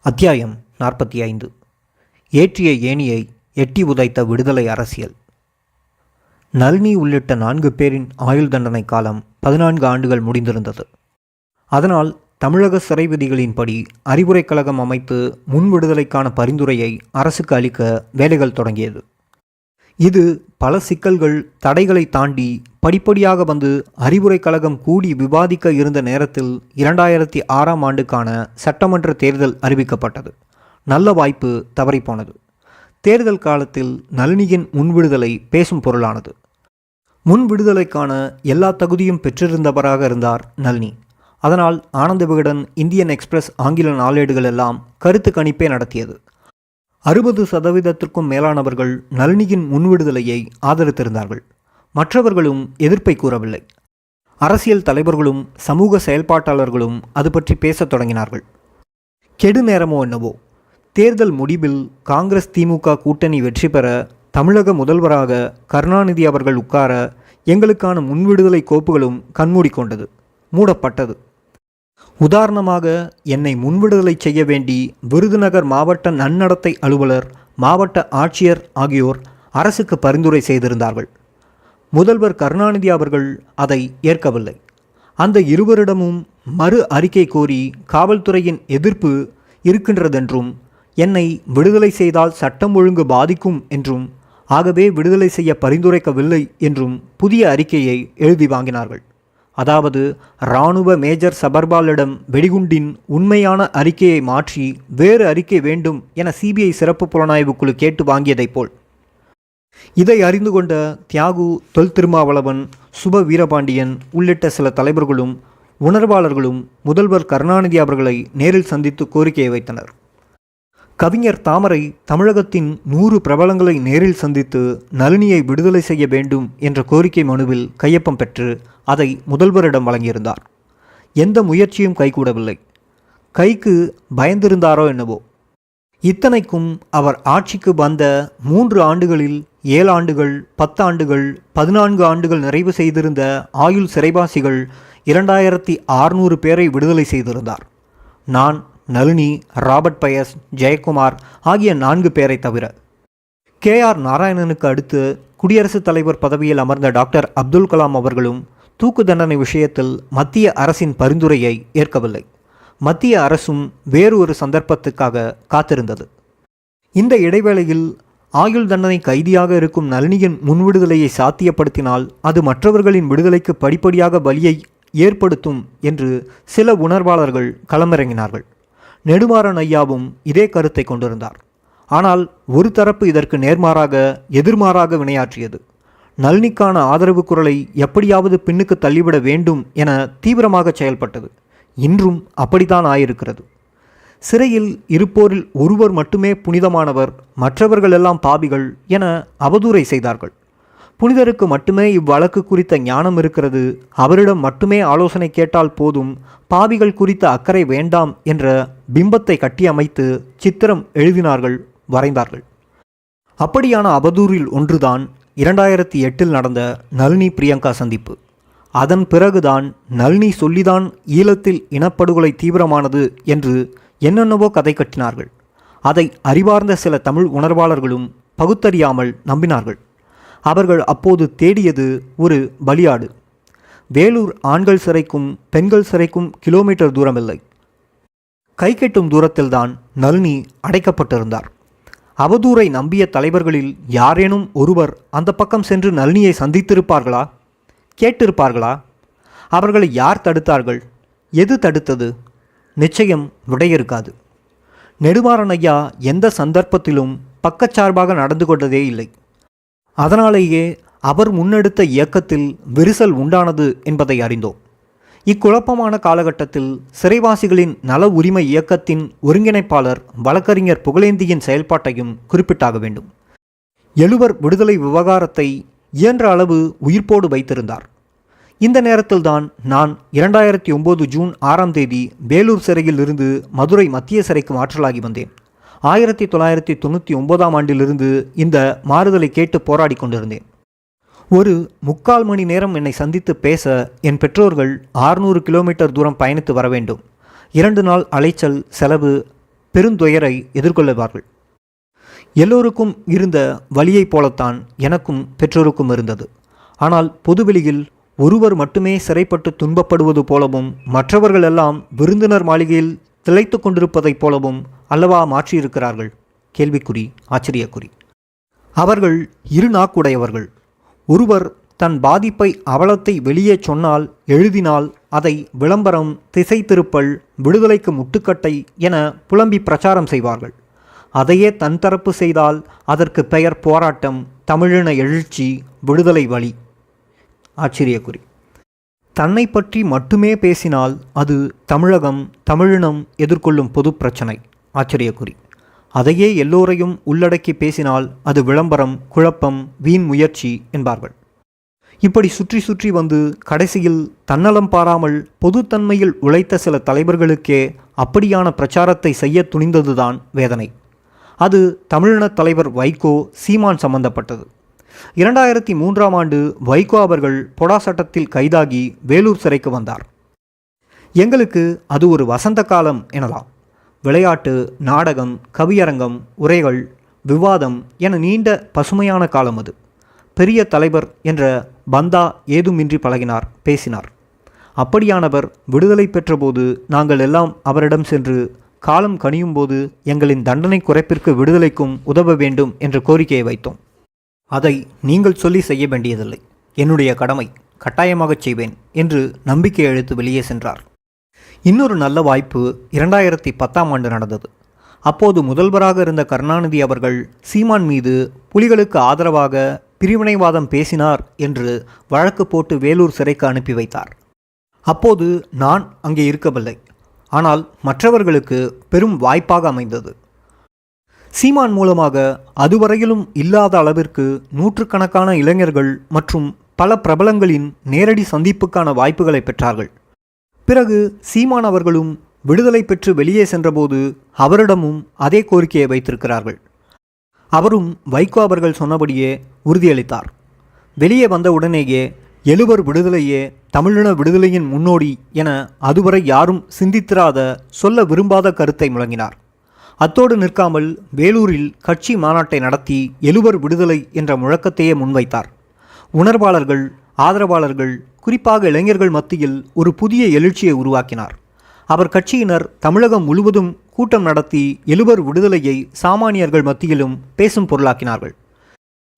அத்தியாயம் 45. ஏற்றிய ஏணியை எட்டி உதைத்த விடுதலை அரசியல். நளினி உள்ளிட்ட 4 பேரின் ஆயுள் தண்டனை காலம் 14 ஆண்டுகள் முடிந்திருந்தது. அதனால் தமிழக சிறை விதிகளின்படி அறிவுரைக் கழகம் அமைத்து முன் விடுதலைக்கான பரிந்துரையை அரசுக்கு அளிக்க வேலைகள் தொடங்கியது. இது பல சிக்கல்கள் தடைகளை தாண்டி படிப்படியாக வந்து அறிவுரைக் கழகம் கூடி விவாதிக்க இருந்த நேரத்தில் 2006ஆம் ஆண்டுக்கான சட்டமன்ற தேர்தல் அறிவிக்கப்பட்டது. நல்ல வாய்ப்பு தவறிப்போனது. தேர்தல் காலத்தில் நளினியின் முன்விடுதலை பேசும் பொருளானது. முன் விடுதலைக்கான எல்லா தகுதியும் பெற்றிருந்தவராக இருந்தார் நளினி. அதனால் ஆனந்த விகடன், இந்தியன் எக்ஸ்பிரஸ் ஆங்கில நாளேடுகள் எல்லாம் கருத்து கணிப்பே நடத்தியது. 60% மேலானவர்கள் நளினியின் முன்விடுதலையை ஆதரித்திருந்தார்கள். மற்றவர்களும் எதிர்ப்பை கூறவில்லை. அரசியல் தலைவர்களும் சமூக செயல்பாட்டாளர்களும் அது பற்றி பேசத் தொடங்கினார்கள். கெடு நேரமோ என்னவோ, தேர்தல் முடிவில் காங்கிரஸ் திமுக கூட்டணி வெற்றி பெற தமிழக முதல்வராக கருணாநிதி அவர்கள் உட்கார எங்களுக்கான முன்விடுதலை கோப்புகளும் கண்மூடிக்கொண்டது, மூடப்பட்டது. உதாரணமாக, என்னை முன்விடுதலை செய்ய வேண்டி விருதுநகர் மாவட்ட நன்னடத்தை அலுவலர், மாவட்ட ஆட்சியர் ஆகியோர் அரசுக்கு பரிந்துரை செய்திருந்தார்கள். முதல்வர் கருணாநிதி அவர்கள் அதை ஏற்கவில்லை. அந்த இருவரிடமும் மறு அறிக்கை கோரி காவல்துறையின் எதிர்ப்பு இருக்கின்றதென்றும், என்னை விடுதலை செய்தால் சட்டம் ஒழுங்கு பாதிக்கும் என்றும், ஆகவே விடுதலை செய்ய பரிந்துரைக்கவில்லை என்றும் புதிய அறிக்கையை எழுதி வாங்கினார்கள். அதாவது, இராணுவ மேஜர் சபர்பாலிடம் வெடிகுண்டின் உண்மையான அறிக்கையை மாற்றி வேறு அறிக்கை வேண்டும் என சிபிஐ சிறப்பு புலனாய்வு குழு கேட்டு வாங்கியதைப் போல். இதை அறிந்து கொண்ட தியாகு, தொல் திருமாவளவன், சுப வீரபாண்டியன் உள்ளிட்ட சில தலைவர்களும் உணர்வாளர்களும் முதல்வர் கருணாநிதி அவர்களை நேரில் சந்தித்து கோரிக்கையை வைத்தனர். கவிஞர் தாமரை தமிழகத்தின் 100 பிரபலங்களை நேரில் சந்தித்து நளினியை விடுதலை செய்ய வேண்டும் என்ற கோரிக்கை மனுவில் கையொப்பம் பெற்று அதை முதல்வரிடம் வழங்கியிருந்தார். எந்த முயற்சியும் கைகூடவில்லை. கைக்கு பயந்திருந்தாரோ என்னவோ. இத்தனைக்கும் அவர் ஆட்சிக்கு வந்த 3 ஆண்டுகளில் 7 ஆண்டுகள், 10 ஆண்டுகள், 14 ஆண்டுகள் நிறைவு செய்திருந்த ஆயுள் சிறைவாசிகள் 2600 பேரை விடுதலை செய்திருந்தார். நான், நளினி, ராபர்ட் பயஸ், ஜெயக்குமார் ஆகிய 4 பேரை தவிர. KR நாராயணனுக்கு அடுத்து குடியரசுத் தலைவர் பதவியில் அமர்ந்த டாக்டர் அப்துல் கலாம் அவர்களும் தூக்கு தண்டனை விஷயத்தில் மத்திய அரசின் பரிந்துரையை ஏற்கவில்லை. மத்திய அரசும் வேறு ஒரு சந்தர்ப்பத்துக்காக காத்திருந்தது. இந்த இடைவேளையில் ஆயுள் தண்டனை கைதியாக இருக்கும் நளினியின் முன்விடுதலையை சாத்தியப்படுத்தினால் அது மற்றவர்களின் விடுதலைக்கு படிப்படியாக வழியை ஏற்படுத்தும் என்று சில உணர்வாளர்கள் களமிறங்கினார்கள். நெடுமாறன் ஐயாவும் இதே கருத்தை கொண்டிருந்தார். ஆனால் ஒரு தரப்பு இதற்கு நேர்மாறாக, எதிர்மாறாக வினையாற்றியது. நளினிக்கான ஆதரவு குரலை எப்படியாவது பின்னுக்கு தள்ளிவிட வேண்டும் என தீவிரமாக செயல்பட்டது. இன்றும் அப்படித்தான் ஆயிருக்கிறது. சிறையில் இருப்போரில் ஒருவர் மட்டுமே புனிதமானவர், மற்றவர்களெல்லாம் பாபிகள் என அவதூறை செய்தார்கள். புனிதருக்கு மட்டுமே இவ்வழக்கு குறித்த ஞானம் இருக்கிறது, அவரிடம் மட்டுமே ஆலோசனை கேட்டால் போதும், பாவிகள் குறித்த அக்கறை வேண்டாம் என்ற பிம்பத்தை கட்டியமைத்து சித்திரம் எழுதினார்கள், வரைந்தார்கள். அப்படியான அவதூறில் ஒன்றுதான் 2008 நடந்த நளினி பிரியங்கா சந்திப்பு. அதன் பிறகுதான் நளினி சொல்லிதான் ஈழத்தில் இனப்படுகொலை தீவிரமானது என்று என்னென்னவோ கதை கட்டினார்கள். அதை அறிவார்ந்த சில தமிழ் உணர்வாளர்களும் பகுத்தறியாமல் நம்பினார்கள். அவர்கள் அப்போது தேடியது ஒரு பலியாடு. வேலூர் ஆண்கள் சிறைக்கும் பெண்கள் சிறைக்கும் கிலோமீட்டர் தூரமில்லை. கை கெட்டும் தூரத்தில்தான் நளினி அடைக்கப்பட்டிருந்தார். அவதூரை நம்பிய தலைவர்களில் யாரேனும் ஒருவர் அந்த பக்கம் சென்று நளினியை சந்தித்திருப்பார்களா? கேட்டிருப்பார்களா? அவர்களை யார் தடுத்தார்கள்? எது தடுத்தது? நிச்சயம் விடையிருக்காது. நெடுமாறன் ஐயா எந்த சந்தர்ப்பத்திலும் பக்கச்சார்பாக நடந்து கொண்டதே இல்லை. அதனாலேயே அவர் முன்னெடுத்த இயக்கத்தில் விரிசல் உண்டானது என்பதை அறிந்தோம். இக்குழப்பமான காலகட்டத்தில் சிறைவாசிகளின் நல உரிமை இயக்கத்தின் ஒருங்கிணைப்பாளர் வழக்கறிஞர் புகழேந்தியின் செயல்பாட்டையும் குறிப்பிட்டாக வேண்டும். எழுவர் விடுதலை விவகாரத்தை இயன்ற அளவு உயிர்ப்போடு வைத்திருந்தார். இந்த நேரத்தில்தான் நான் 2009 ஜூன் 6ஆம் தேதி வேலூர் சிறையில் இருந்து மதுரை மத்திய சிறைக்கு மாற்றலாகி வந்தேன். 1999ஆம் ஆண்டிலிருந்து இந்த மாறுதலை கேட்டு போராடி கொண்டிருந்தேன். ஒரு 3/4 மணி நேரம் என்னை சந்தித்து பேச என் பெற்றோர்கள் 600 கிலோமீட்டர் தூரம் பயணித்து வர வேண்டும். 2 நாள் அலைச்சல், செலவு, பெருந்துயரை எதிர்கொள்ளுவார்கள். எல்லோருக்கும் இருந்த வலியைப் போலத்தான் எனக்கும் பெற்றோருக்கும் இருந்தது. ஆனால் பொதுவெளியில் ஒருவர் மட்டுமே சிறைப்பட்டு துன்பப்படுவது போலவும் மற்றவர்கள் எல்லாம் விருந்தினர் மாளிகையில் திளைத்து கொண்டிருப்பதைப் போலவும் அல்லவா மாற்றியிருக்கிறார்கள்? கேள்விக்குறி, ஆச்சரியக்குறி. அவர்கள் இரு நாக்குடையவர்கள். ஒருவர் தன் பாதிப்பை அவலத்தை வெளியே சொன்னால், எழுதினால் அதை விளம்பரம், திசை திருப்பல், விடுதலைக்கு முட்டுக்கட்டை என புலம்பி பிரச்சாரம் செய்வார்கள். அதையே தன் தரப்பு செய்தால் அதற்கு பெயர் போராட்டம், தமிழின எழுச்சி, விடுதலை வழி. ஆச்சரியக்குறி. தன்னை பற்றி மட்டுமே பேசினால் அது தமிழகம், தமிழினம் எதிர்கொள்ளும் பொது பிரச்சனை. ஆச்சரியக்குறி. அதையே எல்லோரையும் உள்ளடக்கி பேசினால் அது விளம்பரம், குழப்பம், வீண் முயற்சி என்பார்கள். இப்படி சுற்றி சுற்றி வந்து கடைசியில் தன்னலம் பாராமல் பொதுத்தன்மையில் உழைத்த சில தலைவர்களுக்கே அப்படியான பிரச்சாரத்தை செய்ய துணிந்ததுதான் வேதனை. அது தமிழினத் தலைவர் வைகோ, சீமான் சம்பந்தப்பட்டது. 2003ஆம் ஆண்டு வைகோ அவர்கள் பொடா சட்டத்தில் கைதாகி வேலூர் சிறைக்கு வந்தார். எங்களுக்கு அது ஒரு வசந்த காலம் எனலாம். விளையாட்டு, நாடகம், கவியரங்கம், உரைகள், விவாதம் என நீண்ட பசுமையான காலம் அது. பெரிய தலைவர் என்ற பந்தா ஏதுமின்றி பழகினார், பேசினார். அப்படியானவர் விடுதலை பெற்றபோது நாங்கள் எல்லாம் அவரிடம் சென்று காலம் கனியும் போது எங்களின் தண்டனை குறைப்பிற்கு விடுதலைக்கும் உதவ வேண்டும் என்ற கோரிக்கையை வைத்தோம். அதை நீங்கள் சொல்லி செய்ய வேண்டியதில்லை, என்னுடைய கடமை, கட்டாயமாகச் செய்வேன் என்று நம்பிக்கை அளித்து வெளியே சென்றார். இன்னொரு நல்ல வாய்ப்பு 2010ஆம் ஆண்டு நடந்தது. அப்போது முதல்வராக இருந்த கருணாநிதி அவர்கள் சீமான் மீது புலிகளுக்கு ஆதரவாக பிரிவினைவாதம் பேசினார் என்று வழக்கு போட்டு வேலூர் சிறைக்கு அனுப்பி வைத்தார். அப்போது நான் அங்கே இருக்கவில்லை. ஆனால் மற்றவர்களுக்கு பெரும் வாய்ப்பாக அமைந்தது. சீமான் மூலமாக அதுவரையிலும் இல்லாத அளவிற்கு நூற்றுக்கணக்கான இளைஞர்கள் மற்றும் பல பிரபலங்களின் நேரடி சந்திப்புக்கான வாய்ப்புகளை பெற்றார்கள். பிறகு சீமான் அவர்களும் விடுதலை பெற்று வெளியே சென்றபோது அவரிடமும் அதே கோரிக்கையை வைத்திருக்கிறார்கள். அவரும் வைகோ அவர்கள் சொன்னபடியே உறுதியளித்தார். வெளியே வந்த உடனேயே எழுவர் விடுதலையே தமிழின விடுதலையின் முன்னோடி என அதுவரை யாரும் சிந்தித்திராத, சொல்ல விரும்பாத கருத்தை முழங்கினார். அத்தோடு நிற்காமல் வேலூரில் கட்சி மாநாட்டை நடத்தி எழுவர் விடுதலை என்ற முழக்கத்தையே முன்வைத்தார். உணர்வாளர்கள், ஆதரவாளர்கள், குறிப்பாக இளைஞர்கள் மத்தியில் ஒரு புதிய எழுச்சியை உருவாக்கினார். அவர் கட்சியினர் தமிழகம் முழுவதும் கூட்டம் நடத்தி எழுவர் விடுதலையை சாமானியர்கள் மத்தியிலும் பேசும் பொருளாக்கினார்கள்.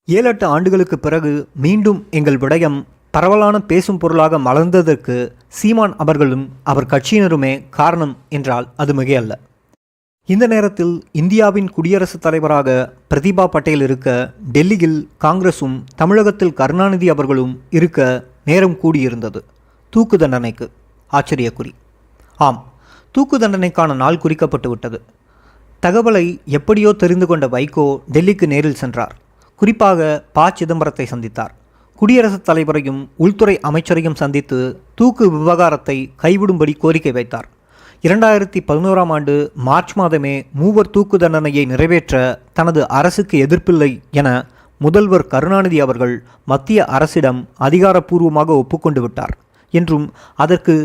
7-8 ஆண்டுகளுக்கு பிறகு மீண்டும் எங்கள் விடயம் பரவலான பேசும் பொருளாக மலர்ந்ததற்கு சீமான் அவர்களும் அவர் கட்சியினருமே காரணம் என்றால் அது மிகையல்ல. இந்த நேரத்தில் இந்தியாவின் குடியரசுத் தலைவராக பிரதிபா பட்டேல் இருக்க, டெல்லியில் காங்கிரசும் தமிழகத்தில் கருணாநிதி அவர்களும் இருக்க நேரம் கூடியிருந்தது தூக்கு தண்டனைக்கு. ஆச்சரியக்குறி. ஆம், தூக்கு தண்டனைக்கான நாள் குறிக்கப்பட்டு விட்டது. தகவலை எப்படியோ தெரிந்து கொண்ட வைகோ டெல்லிக்கு நேரில் சென்றார். குறிப்பாக ப. சிதம்பரத்தை சந்தித்தார். குடியரசுத் தலைவரையும் உள்துறை அமைச்சரையும் சந்தித்து தூக்கு விவகாரத்தை கைவிடும்படி கோரிக்கை வைத்தார். 2011ஆம் ஆண்டு மார்ச் மாதமே மூவர் தூக்கு தண்டனையை நிறைவேற்ற தனது அரசுக்கு எதிர்ப்பில்லை என முதல்வர் கருணாநிதி அவர்கள் மத்திய அரசிடம் அதிகாரப்பூர்வமாக ஒப்புக்கொண்டு விட்டார் என்றும் அதற்கு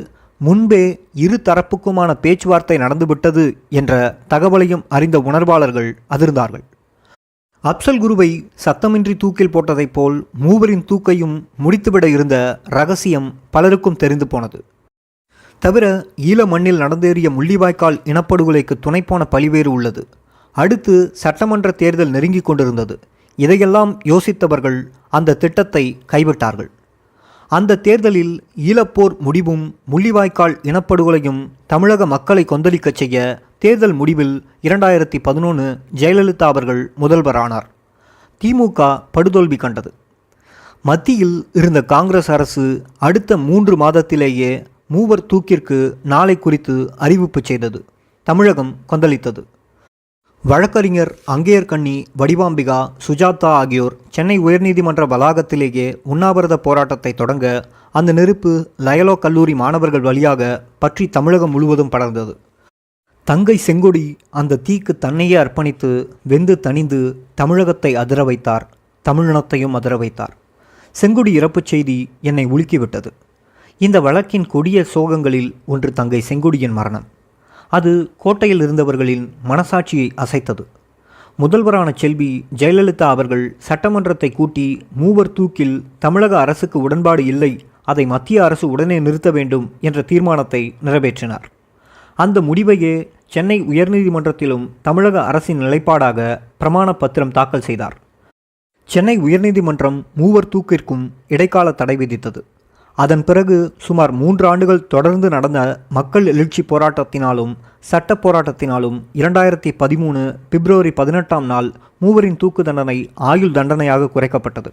முன்பே இரு தரப்புக்குமான பேச்சுவார்த்தை நடந்துவிட்டது என்ற தகவலையும் அறிந்த உணர்வாளர்கள் அதிர்ந்தார்கள். அப்சல் குருவை சத்தமின்றி தூக்கில் போட்டதைப் போல் மூவரின் தூக்கையும் முடித்துவிட இருந்த இரகசியம் பலருக்கும் தெரிந்து போனது. தவிர ஈழ மண்ணில் நடந்தேறிய முள்ளிவாய்க்கால் இனப்படுகொலைக்கு துணைப்போன பழிவேறு உள்ளது. அடுத்து சட்டமன்ற தேர்தல் நெருங்கி கொண்டிருந்தது. இதையெல்லாம் யோசித்தவர்கள் அந்த திட்டத்தை கைவிட்டார்கள். அந்த தேர்தலில் ஈழப்போர் முடிவும் முள்ளிவாய்க்கால் இனப்படுகொலையும் தமிழக மக்களை கொந்தளிக்கச் செய்ய தேர்தல் முடிவில் 2011 ஜெயலலிதா அவர்கள் முதல்வரானார். திமுக படுதோல்வி கண்டது. மத்தியில் இருந்த காங்கிரஸ் அரசு அடுத்த 3 மாதத்திலேயே மூவர் தூக்கிற்கு நாளை குறித்து அறிவிப்பு செய்தது. தமிழகம் கொந்தளித்தது. வழக்கறிஞர் அங்கேயர்கண்ணி, வடிவாம்பிகா, சுஜாதா ஆகியோர் சென்னை உயர்நீதிமன்ற வளாகத்திலேயே உண்ணாவிரத போராட்டத்தை தொடங்க அந்த நெருப்பு லயலோ கல்லூரி மாணவர்கள் வழியாக பற்றி தமிழகம் முழுவதும் படர்ந்தது. தங்கை செங்கொடி அந்த தீக்கு தன்னையே அர்ப்பணித்து வெந்து தணிந்து தமிழகத்தை அதிர வைத்தார், தமிழினத்தையும் அதிர வைத்தார். செங்கொடி இறப்புச் செய்தி என்னை உலுக்கிவிட்டது. இந்த வழக்கின் கொடிய சோகங்களில் ஒன்று தங்கை செங்கொடியின் மரணம். அது கோட்டையில் இருந்தவர்களின் மனசாட்சியை அசைத்தது. முதல்வரான செல்வி ஜெயலலிதா அவர்கள் சட்டமன்றத்தை கூட்டி மூவர் தூக்கில் தமிழக அரசுக்கு உடன்பாடு இல்லை, அதை மத்திய அரசு உடனே நிறுத்த வேண்டும் என்ற தீர்மானத்தை நிறைவேற்றினார். அந்த முடிவையே சென்னை உயர்நீதிமன்றத்திலும் தமிழக அரசின் நிலைப்பாடாக பிரமாண பத்திரம் தாக்கல் செய்தார். சென்னை உயர்நீதிமன்றம் மூவர் தூக்கிற்கும் இடைக்கால தடை விதித்தது. அதன் பிறகு சுமார் 3 ஆண்டுகள் தொடர்ந்து நடந்த மக்கள் எழுச்சி போராட்டத்தினாலும் சட்ட போராட்டத்தினாலும் 2013 பிப்ரவரி 18ஆம் நாள் மூவரின் தூக்கு தண்டனை ஆயுள் தண்டனையாக குறைக்கப்பட்டது.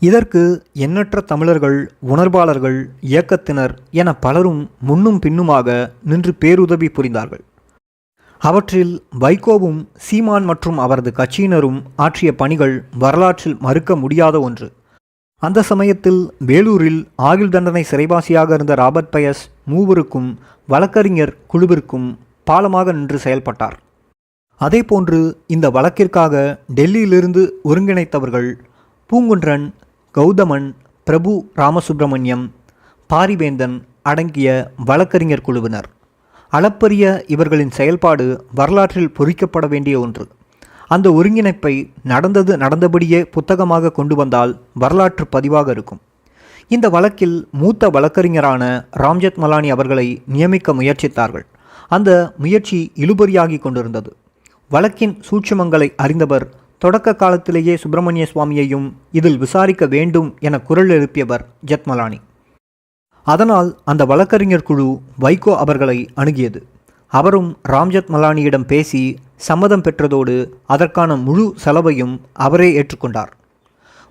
இதற்கு எண்ணற்ற தமிழர்கள், உணர்வாளர்கள், இயக்கத்தினர் என பலரும் முன்னும் பின்னுமாக நின்று பேருதவி புரிந்தார்கள். அவற்றில் வைகோவும் சீமான் மற்றும் அவரது கட்சியினரும் ஆற்றிய பணிகள் வரலாற்றில் மறுக்க முடியாத ஒன்று. அந்த சமயத்தில் வேலூரில் ஆயுள் தண்டனை சிறைவாசியாக இருந்த ராபர்ட் பயஸ் மூவருக்கும் வழக்கறிஞர் குழுவிற்கும் பாலமாக நின்று செயல்பட்டார். அதேபோன்று இந்த வழக்கிற்காக டெல்லியிலிருந்து ஒருங்கிணைத்தவர்கள் பூங்குன்றன், கௌதமன், பிரபு ராமசுப்பிரமணியம், பாரிவேந்தன் அடங்கிய வழக்கறிஞர் குழுவினர். அளப்பரிய இவர்களின் செயல்பாடு வரலாற்றில் பொறிக்கப்பட வேண்டிய ஒன்று. அந்த ஒருங்கிணைப்பை நடந்தபடியே புத்தகமாக கொண்டு வந்தால் வரலாற்று பதிவாக இருக்கும். இந்த வழக்கில் மூத்த வழக்கறிஞரான ராம்ஜெத் மலானி அவர்களை நியமிக்க முயற்சித்தார்கள். அந்த முயற்சி இழுபறியாகி கொண்டிருந்தது. வழக்கின் சூட்சுமங்களை அறிந்தவர் தொடக்க காலத்திலேயே சுப்பிரமணிய சுவாமியையும் இதில் விசாரிக்க வேண்டும் என குரல் எழுப்பியவர் ஜெத்மலானி. அதனால் அந்த வழக்கறிஞர் குழு வைகோ அவர்களை அணுகியது. அவரும் ராம்ஜெத் மலானியிடம் பேசி சம்மதம் பெற்றதோடு அதற்கான முழு செலவையும் அவரே ஏற்றுக்கொண்டார்.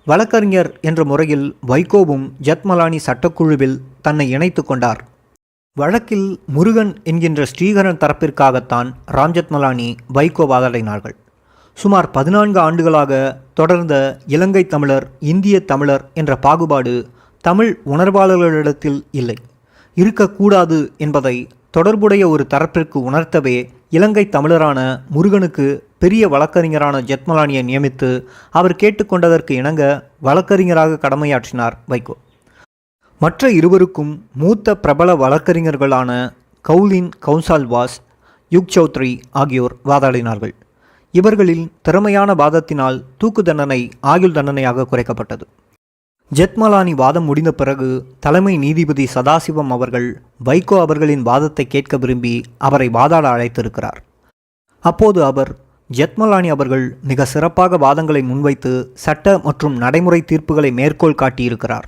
வழக்கறிஞர் என்ற முறையில் வைகோவும் ஜெத்மலானி சட்டக்குழுவில் தன்னை இணைத்து கொண்டார். வழக்கில் முருகன் என்கின்ற ஸ்ரீகரன் தரப்பிற்காகத்தான் ராம்ஜெத் மலானி வைகோ வாதாடினார்கள். சுமார் 14 ஆண்டுகளாக தொடர்ந்த இலங்கை தமிழர், இந்திய தமிழர் என்ற பாகுபாடு தமிழ் உணர்வாளர்களிடத்தில் இல்லை, இருக்கக்கூடாது என்பதை தொடர்புடைய ஒரு தரப்பிற்கு உணர்த்தவே இலங்கை தமிழரான முருகனுக்கு பெரிய வழக்கறிஞரான ஜெத்மலானியை நியமித்து அவர் கேட்டுக்கொண்டதற்கு இணங்க வழக்கறிஞராக கடமையாற்றினார் வைகோ. மற்ற இருவருக்கும் மூத்த பிரபல வழக்கறிஞர்களான கவுலின் கவுன்சால்வாஸ், யுக் சௌத்ரி ஆகியோர் வாதாடினார்கள். இவர்களின் திறமையான வாதத்தினால் தூக்கு தண்டனை ஆயுள் தண்டனையாக குறைக்கப்பட்டது. ஜெத்மலானி வாதம் முடிந்த பிறகு தலைமை நீதிபதி சதாசிவம் அவர்கள் வைகோ அவர்களின் வாதத்தை கேட்க விரும்பி அவரை வாதாட அழைத்திருக்கிறார். அப்போது அவர் ஜெத்மலானி அவர்கள் மிக சிறப்பாக வாதங்களை முன்வைத்து சட்ட மற்றும் நடைமுறை தீர்ப்புகளை மேற்கோள் காட்டியிருக்கிறார்.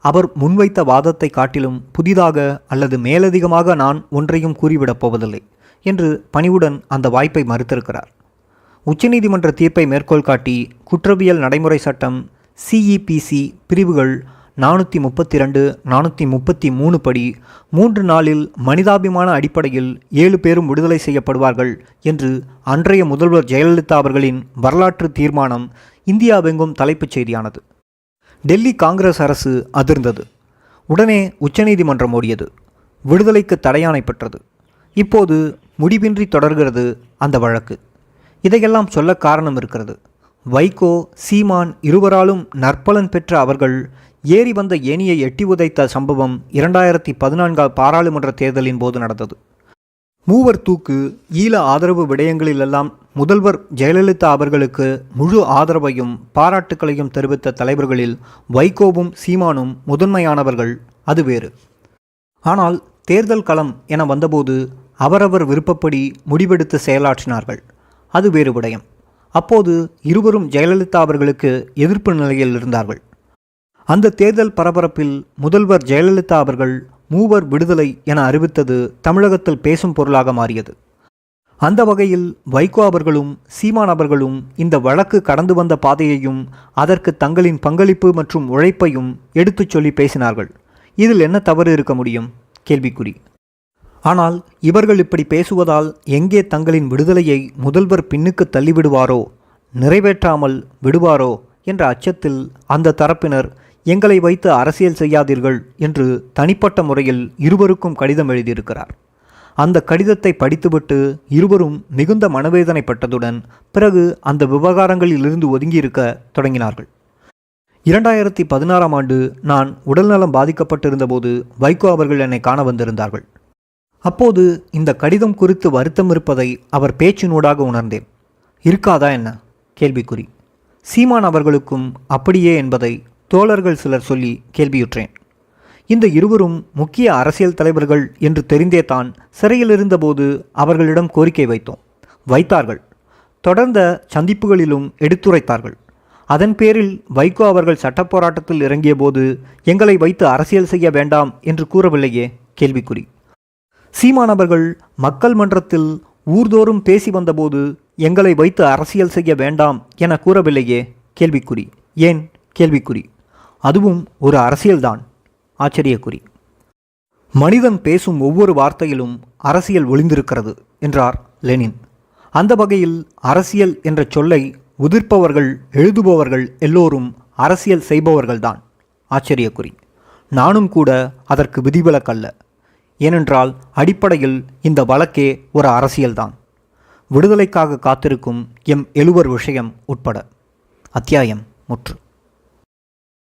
அவர் முன்வைத்த வாதத்தை காட்டிலும் புதிதாக அல்லது மேலதிகமாக நான் ஒன்றையும் கூறிவிடப் போவதில்லை என்று பணிவுடன் அந்த வாய்ப்பை மறுத்திருக்கிறார். உச்சநீதிமன்ற தீர்ப்பை மேற்கோள் காட்டி குற்றவியல் நடைமுறை சட்டம் CEPC பிரிவுகள் 432, 433 படி 3 நாளில் மனிதாபிமான அடிப்படையில் 7 பேரும் விடுதலை செய்யப்படுவார்கள் என்று அன்றைய முதல்வர் ஜெயலலிதா அவர்களின் வரலாற்று தீர்மானம் இந்தியாவெங்கும் தலைப்புச் செய்தியானது. டெல்லி காங்கிரஸ் அரசு அதிர்ந்தது. உடனே உச்சநீதிமன்றம் ஓடியது. விடுதலைக்கு தடையாணை பெற்றது. இப்போது முடிவின்றி தொடர்கிறது அந்த வழக்கு. இதையெல்லாம் சொல்ல காரணம் இருக்கிறது. வைகோ, சீமான் இருவராலும் நற்பலன் பெற்ற அவர்கள் ஏறி வந்த ஏணியை எட்டி உதைத்த சம்பவம் 2014 பாராளுமன்ற தேர்தலின் போது நடந்தது. மூவர் தூக்கு, ஈழ ஆதரவு விடயங்களிலெல்லாம் முதல்வர் ஜெயலலிதா அவர்களுக்கு முழு ஆதரவையும் பாராட்டுக்களையும் தெரிவித்த தலைவர்களில் வைகோவும் சீமானும் முதன்மையானவர்கள், அது வேறு. ஆனால் தேர்தல் களம் என வந்தபோது அவரவர் விருப்பப்படி முடிவெடுத்து செயலாற்றினார்கள், அது வேறு விடயம். அப்போது இருவரும் ஜெயலலிதா அவர்களுக்கு எதிர்ப்பு நிலையில் இருந்தார்கள். அந்த தேர்தல் பரபரப்பில் முதல்வர் ஜெயலலிதா அவர்கள் மூவர் விடுதலை என அறிவித்தது தமிழகத்தில் பேசும் பொருளாக மாறியது. அந்த வகையில் வைகோ அவர்களும் சீமான் அவர்களும் இந்த வழக்கு கடந்து வந்த பாதையையும் அதற்கு தங்களின் பங்களிப்பு மற்றும் உழைப்பையும் எடுத்துச் சொல்லி பேசினார்கள். இதில் என்ன தவறு இருக்க முடியும்? கேள்விக்குறி. ஆனால் இவர்கள் இப்படி பேசுவதால் எங்கே தங்களின் விடுதலையை முதல்வர் பின்னுக்கு தள்ளிவிடுவாரோ, நிறைவேற்றாமல் விடுவாரோ என்ற அச்சத்தில் அந்த தரப்பினர் எங்களை வைத்து அரசியல் செய்யாதீர்கள் என்று தனிப்பட்ட முறையில் இருவருக்கும் கடிதம் எழுதியிருக்கிறார். அந்த கடிதத்தை படித்துவிட்டு இருவரும் மிகுந்த மனவேதனைப்பட்டதுடன் பிறகு அந்த விவகாரங்களில் இருந்து ஒதுங்கியிருக்க தொடங்கினார்கள். 2016ஆம் ஆண்டு நான் உடல்நலம் பாதிக்கப்பட்டிருந்தபோது வைகோ அவர்கள் என்னை காண வந்திருந்தார்கள். அப்போது இந்த கடிதம் குறித்து வருத்தம் இருப்பதை அவர் பேச்சினூடாக உணர்ந்தேன். இருக்காதா என்ன? கேள்விக்குறி. சீமான் அவர்களுக்கும் அப்படியே என்பதை தோழர்கள் சிலர் சொல்லி கேள்வியுற்றேன். இந்த இருவரும் முக்கிய அரசியல் தலைவர்கள் என்று தெரிந்தே தான் சிறையில் இருந்தபோது அவர்களிடம் கோரிக்கை வைத்தார்கள். தொடர்ந்த சந்திப்புகளிலும் எடுத்துரைத்தார்கள். அதன் பேரில் வைகோ அவர்கள் சட்ட போராட்டத்தில் இறங்கிய போது எங்களை வைத்து அரசியல் செய்ய வேண்டாம் என்று கூறவில்லையே? கேள்விக்குறி. சீமான் அவர்கள் மக்கள் மன்றத்தில் ஊர்தோறும் பேசி வந்தபோது எங்களை வைத்து அரசியல் செய்ய வேண்டாம் என கூறவில்லையே? கேள்விக்குறி. ஏன்? கேள்விக்குறி. அதுவும் ஒரு அரசியல்தான். ஆச்சரியக்குறி. மனிதன் பேசும் ஒவ்வொரு வார்த்தையிலும் அரசியல் ஒளிந்திருக்கிறது என்றார் லெனின். அந்த வகையில் அரசியல் என்ற சொல்லை உதிர்ப்பவர்கள், எழுதுபவர்கள் எல்லோரும் அரசியல் செய்பவர்கள்தான். ஆச்சரியக்குறி. நானும் கூட அதற்கு விதிவிலக்கல்ல. ஏனென்றால் அடிப்படையில் இந்த வழக்கே ஒரு அரசியல்தான். விடுதலைக்காக காத்திருக்கும் எம் எழுவர் விஷயம் உட்பட. அத்தியாயம் முற்று.